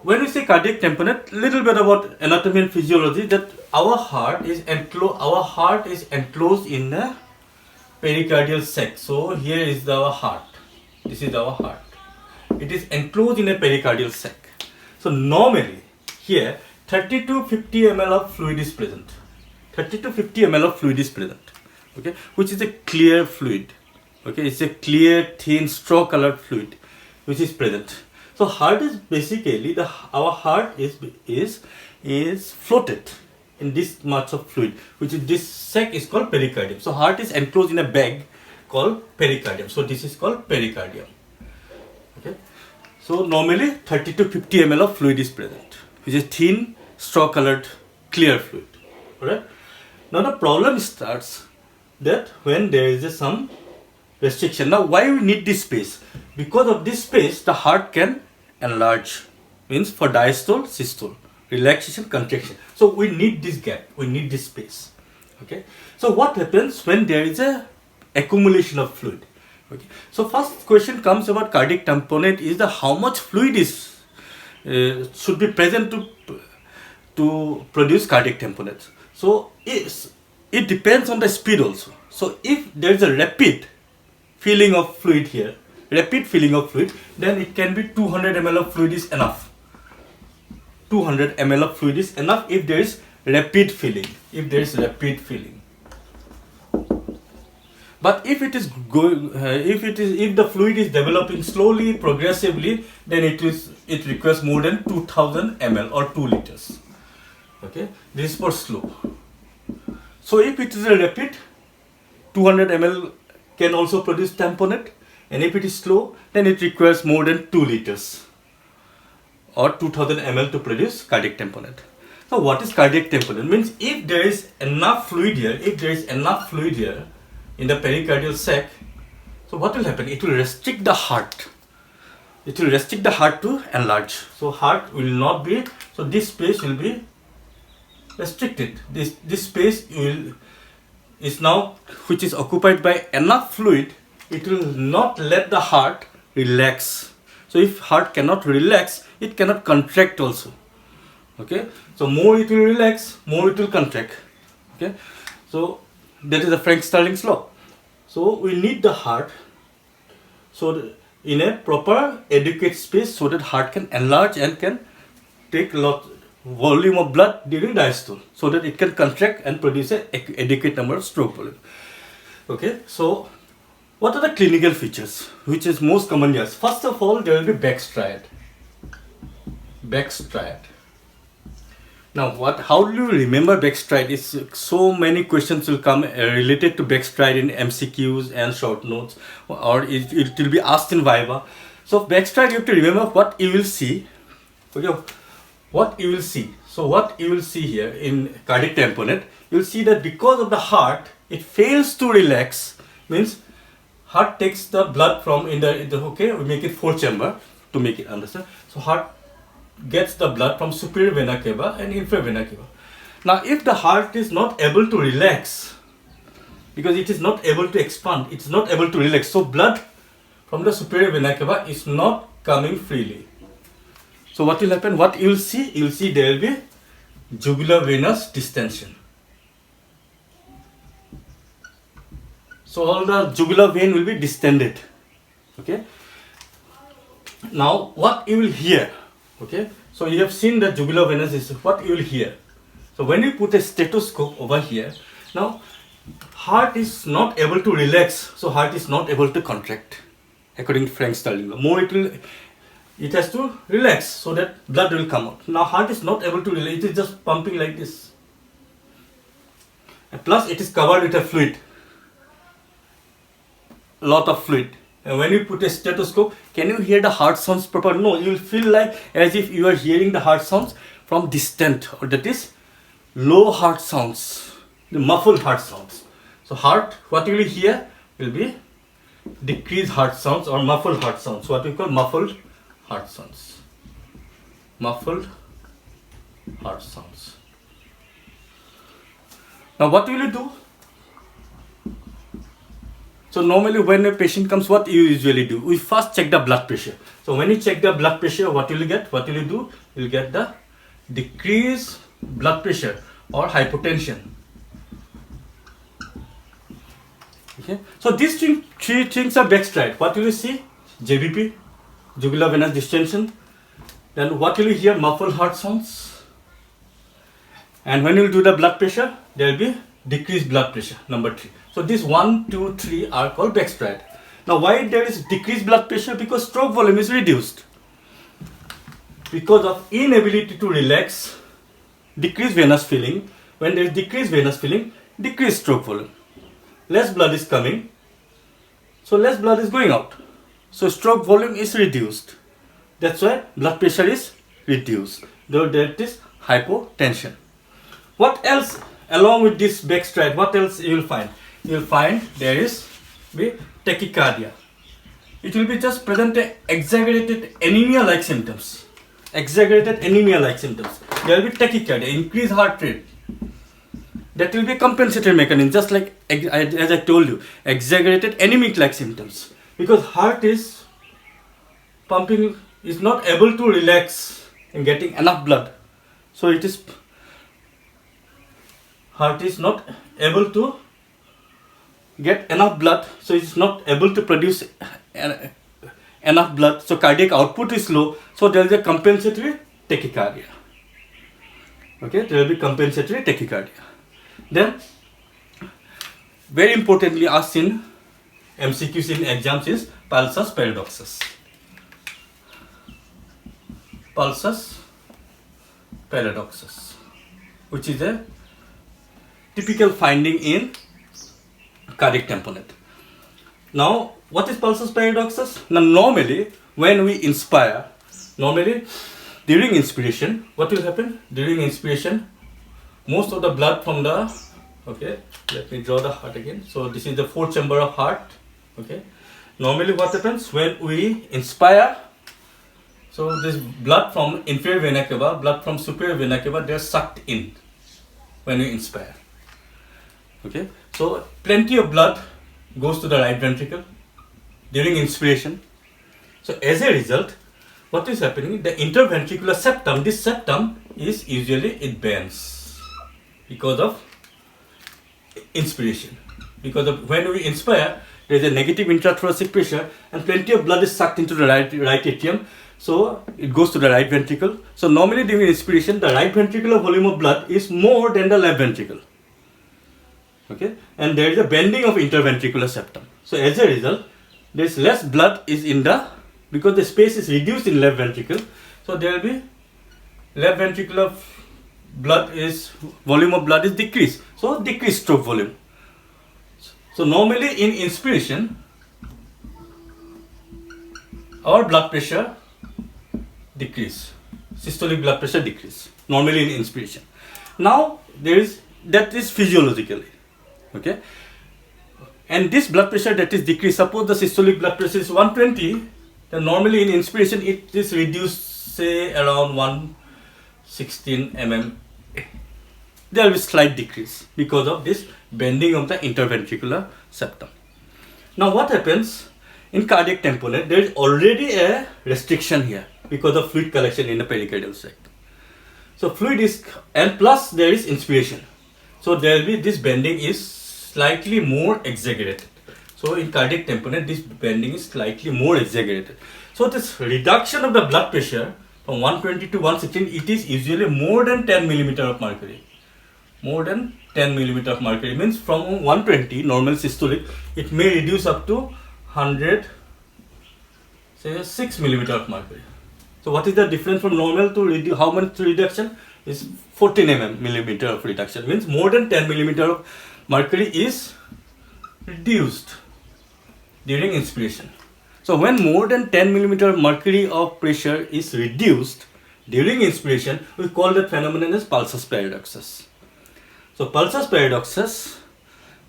When we say cardiac tamponade, little bit about anatomy and physiology. That our heart is enclosed in a pericardial sac. So here is our heart. This is our heart. It is enclosed in a pericardial sac. So normally here 30 to 50 ml of fluid is present. 30 to 50 ml of fluid is present. Okay, which is a clear fluid. Okay, it's a clear, thin, straw colored fluid which is present. So heart is basically our heart is floated in this much of fluid, which is this sac is called pericardium. So heart is enclosed in a bag called pericardium. So this is called pericardium. Okay. So normally 30 to 50 ml of fluid is present, which is thin, straw colored, clear fluid. Alright. Now the problem starts that when there is some restriction. Now why we need this space? Because of this space the heart can enlarge, means for diastole, systole, relaxation, contraction. So we need this gap, we need this space. Okay. So what happens when there is a accumulation of fluid? Okay. So first question comes about cardiac tamponade is the how much fluid is should be present to produce cardiac tamponade. So it depends on the speed also. So if there is a rapid filling of fluid here, then it can be 200 ml of fluid is enough. 200 ml of fluid is enough if there is rapid filling. But if it is going, if the fluid is developing slowly, progressively, then it requires more than 2000 ml or 2 liters. Okay, this is for slow. So if it is a rapid, 200 ml can also produce tamponade, and if it is slow, then it requires more than 2 liters or 2000 ml to produce cardiac tamponade. So what is cardiac tamponade? Means if there is enough fluid here, in the pericardial sac, so what will happen? It will restrict the heart. It will restrict the heart to enlarge. So heart will not be, so this space will be restricted. This space is now, which is occupied by enough fluid, it will not let the heart relax. So if heart cannot relax, it cannot contract also. Okay, so more it will relax, more it will contract. Okay, so that is the Frank-Starling's law. So we need the heart in a proper adequate space so that heart can enlarge and can take lot volume of blood during diastole, so that it can contract and produce an adequate number of stroke volume. Okay, so what are the clinical features which is most commonly asked? First of all, there will be back striate. Now how do you remember back striate? So many questions will come related to back striate in MCQs and short notes, or it will be asked in Viva. So back striate, you have to remember what you will see. Okay, what you will see. So what you will see here in cardiac tamponade, you will see that because of the heart, it fails to relax. Means heart takes the blood from okay, we make it 4 chamber to make it understand. So heart gets the blood from superior vena cava and inferior vena cava. Now if the heart is not able to relax, because it is not able to expand, it is not able to relax, so blood from the superior vena cava is not coming freely. So what will happen? What you will see there will be jugular venous distension. So all the jugular vein will be distended. Okay. Now what you will hear? Okay. So you have seen the jugular venous is what you will hear. So when you put a stethoscope over here, now heart is not able to relax. So heart is not able to contract according to Frank-Starling law. More it has to relax so that blood will come out. Now heart is not able to relax, it is just pumping like this. And plus it is covered with a fluid. A lot of fluid. And when you put a stethoscope, can you hear the heart sounds proper? No, you will feel like as if you are hearing the heart sounds from distant, or that is low heart sounds, the muffled heart sounds. So heart, what you will hear will be decreased heart sounds or muffled heart sounds. What we call muffled heart sounds. Muffled heart sounds. Now what will you do? So normally when a patient comes, what you usually do? We first check the blood pressure. So when you check the blood pressure, what will you get? What will you do? You'll get the decreased blood pressure or hypotension. Okay. So these three things are backstride. What will you see? JVP, jugular venous distension. Then what will you hear? Muffled heart sounds. And when you do the blood pressure, there will be decreased blood pressure, number 3. So these 1, 2, 3 are called backstride. Now why there is decreased blood pressure? Because stroke volume is reduced. Because of inability to relax, decreased venous filling. When there is decreased venous filling, decreased stroke volume. Less blood is coming, so less blood is going out. So stroke volume is reduced. That's why blood pressure is reduced. Though that is hypotension. What else along with this backstride? What else you will find? You will find there is tachycardia. It will be just present exaggerated anemia-like symptoms. Exaggerated anemia-like symptoms. There will be tachycardia, increased heart rate. That will be a compensatory mechanism, just like as I told you, exaggerated anemic-like symptoms. Because heart is pumping, is not able to relax in getting enough blood. So it is, heart is not able to get enough blood, so it is not able to produce enough blood. So cardiac output is low, so there is a compensatory tachycardia. Okay, there will be compensatory tachycardia. Then, very importantly asked in MCQs in exams is pulsus paradoxus. Pulsus paradoxus, which is a typical finding in cardiac tamponade. Now, what is pulsus paradoxus? Now, normally when we inspire, normally during inspiration, what will happen? During inspiration, most of the blood from the, okay, let me draw the heart again. So this is the fourth chamber of heart. Okay, normally what happens when we inspire? So this blood from inferior vena cava, blood from superior vena cava, they are sucked in when we inspire. Okay, so plenty of blood goes to the right ventricle during inspiration. So as a result, what is happening? The interventricular septum, this septum is usually, it bends because of inspiration. Because of when we inspire, there is a negative intrathoracic pressure and plenty of blood is sucked into the right atrium. So it goes to the right ventricle. So normally during inspiration, the right ventricular volume of blood is more than the left ventricle. Okay, and there is a bending of interventricular septum. So as a result, there is less blood is in the, because the space is reduced in left ventricle. So there will be left ventricular blood is, volume of blood is decreased. So decreased stroke volume. So normally in inspiration, our blood pressure decrease, systolic blood pressure decrease, normally in inspiration. Now there is, that is physiologically, okay, and this blood pressure that is decreased, suppose the systolic blood pressure is 120, then normally in inspiration it is reduced, say around 116 mm. There will be slight decrease because of this bending of the interventricular septum. Now what happens in cardiac tamponade? There is already a restriction here because of fluid collection in the pericardial sac. So fluid is, and plus there is inspiration. So there will be, this bending is slightly more exaggerated. So in cardiac tamponade, this bending is slightly more exaggerated. So this reduction of the blood pressure from 120 to 116, it is usually more than 10 millimeter of mercury. More than 10 millimeter of mercury means from 120 normal systolic, it may reduce up to 100, say 6 millimeter of mercury. So what is the difference from normal to how much reduction? Is 14 millimeter of reduction, means more than 10 millimeter of mercury is reduced during inspiration. So when more than 10 millimeter of mercury of pressure is reduced during inspiration, we call that phenomenon as pulsus paradoxus. So pulsus paradoxus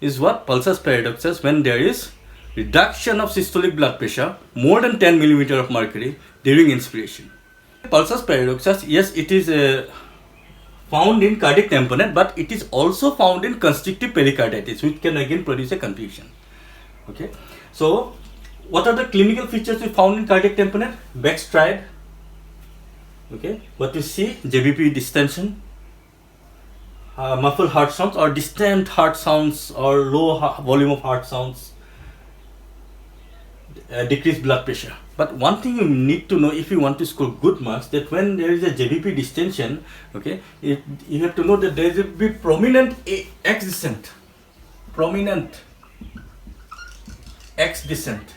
is what? Pulsus paradoxus when there is reduction of systolic blood pressure more than 10 millimeter of mercury during inspiration. Pulsus paradoxus, yes, it is found in cardiac tamponade, but it is also found in constrictive pericarditis, which can again produce a confusion. Okay, so what are the clinical features we found in cardiac tamponade? Backstride. Okay, what you see, JVP distension, muffled heart sounds or distant heart sounds or low volume of heart sounds, decreased blood pressure. But one thing you need to know if you want to score good marks, that when there is a JVP distension, okay, you have to know that there will be prominent X descent, prominent X descent,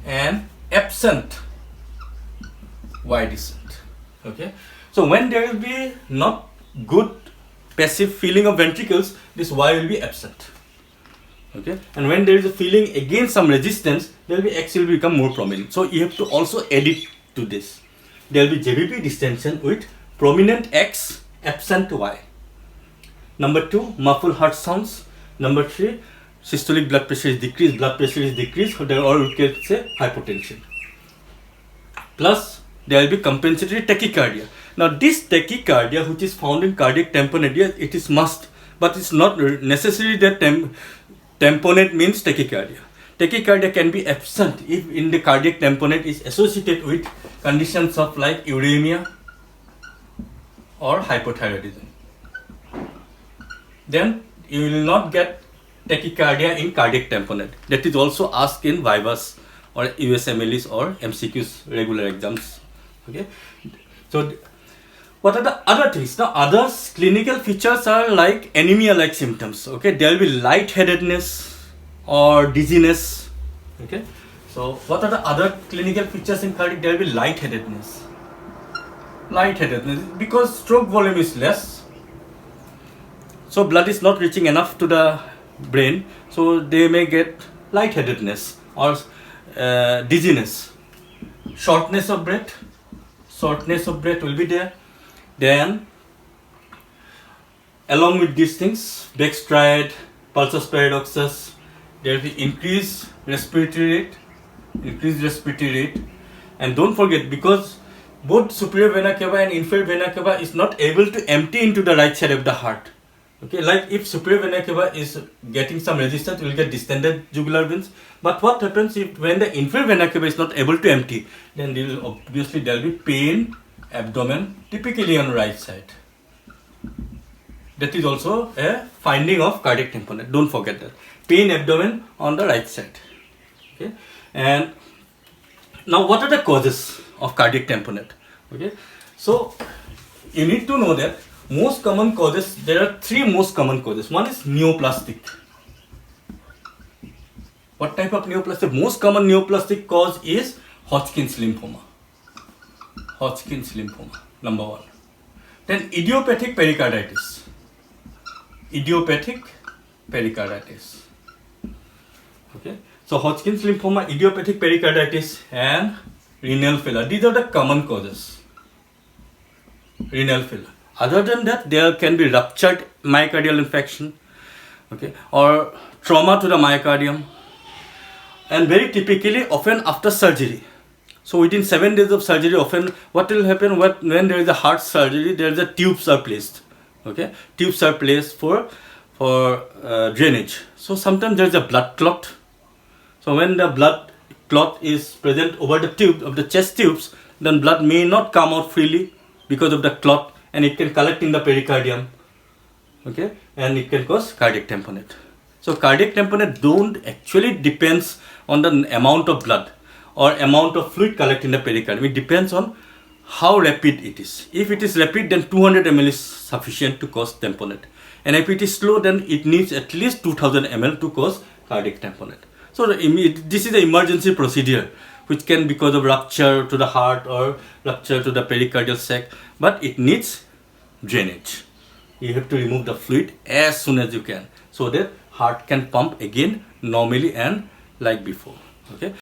and absent Y descent. Okay, so when there will be not good passive filling of ventricles, this Y will be absent. Okay, and when there is a filling against some resistance, there will be X will become more prominent. So you have to also add it to this. There will be JVP distension with prominent X, absent Y. Number 2, muffled heart sounds. Number 3, systolic blood pressure is decreased, blood pressure is decreased, or we can say hypotension. Plus, there will be compensatory tachycardia. Now, this tachycardia, which is found in cardiac tamponade, it is must, but it's not necessary that tamponade means tachycardia. Tachycardia can be absent if in the cardiac tamponade is associated with conditions of like uremia or hypothyroidism. Then you will not get tachycardia in cardiac tamponade. That is also asked in Vivas or USMLEs or MCQs regular exams. Okay, so what are the other things? Now, other clinical features are like anemia-like symptoms. Okay, there will be lightheadedness or dizziness. Okay, so what are the other clinical features in cardiac? There will be lightheadedness. Lightheadedness because stroke volume is less, so blood is not reaching enough to the brain, so they may get lightheadedness or dizziness. Shortness of breath will be there. Then along with these things, backstride, pulsus paradoxus, there will be increased respiratory rate, and don't forget, because both superior vena cava and inferior vena cava is not able to empty into the right side of the heart. Okay, like if superior vena cava is getting some resistance, we will get distended jugular veins. But what happens if when the inferior vena cava is not able to empty, then obviously there will be pain, abdomen, typically on right side. That is also a finding of cardiac tamponade. Don't forget that. Pain, abdomen on the right side. Okay, and now what are the causes of cardiac tamponade? Okay, so you need to know that most common causes, there are 3 most common causes. One is neoplastic. What type of neoplastic? Most common neoplastic cause is Hodgkin's lymphoma. Hodgkin's lymphoma, number 1. Then idiopathic pericarditis. Idiopathic pericarditis. Okay, so Hodgkin's lymphoma, idiopathic pericarditis, and renal failure. These are the common causes. Renal failure. Other than that, there can be ruptured myocardial infection, okay, or trauma to the myocardium, and very typically often after surgery. So within 7 days of surgery, often what will happen when there is a heart surgery, there is a tubes are placed. Okay, tubes are placed for drainage. So sometimes there is a blood clot. So when the blood clot is present over the tube of the chest tubes, then blood may not come out freely because of the clot, and it can collect in the pericardium. Okay, and it can cause cardiac tamponade. So cardiac tamponade don't actually depends on the amount of blood or amount of fluid collect in the pericardium. It depends on how rapid it is. If it is rapid, then 200 ml is sufficient to cause tamponade. And if it is slow, then it needs at least 2000 ml to cause cardiac tamponade. So this is the emergency procedure, which can because of rupture to the heart or rupture to the pericardial sac, but it needs drainage. You have to remove the fluid as soon as you can, so that heart can pump again normally and like before. Okay.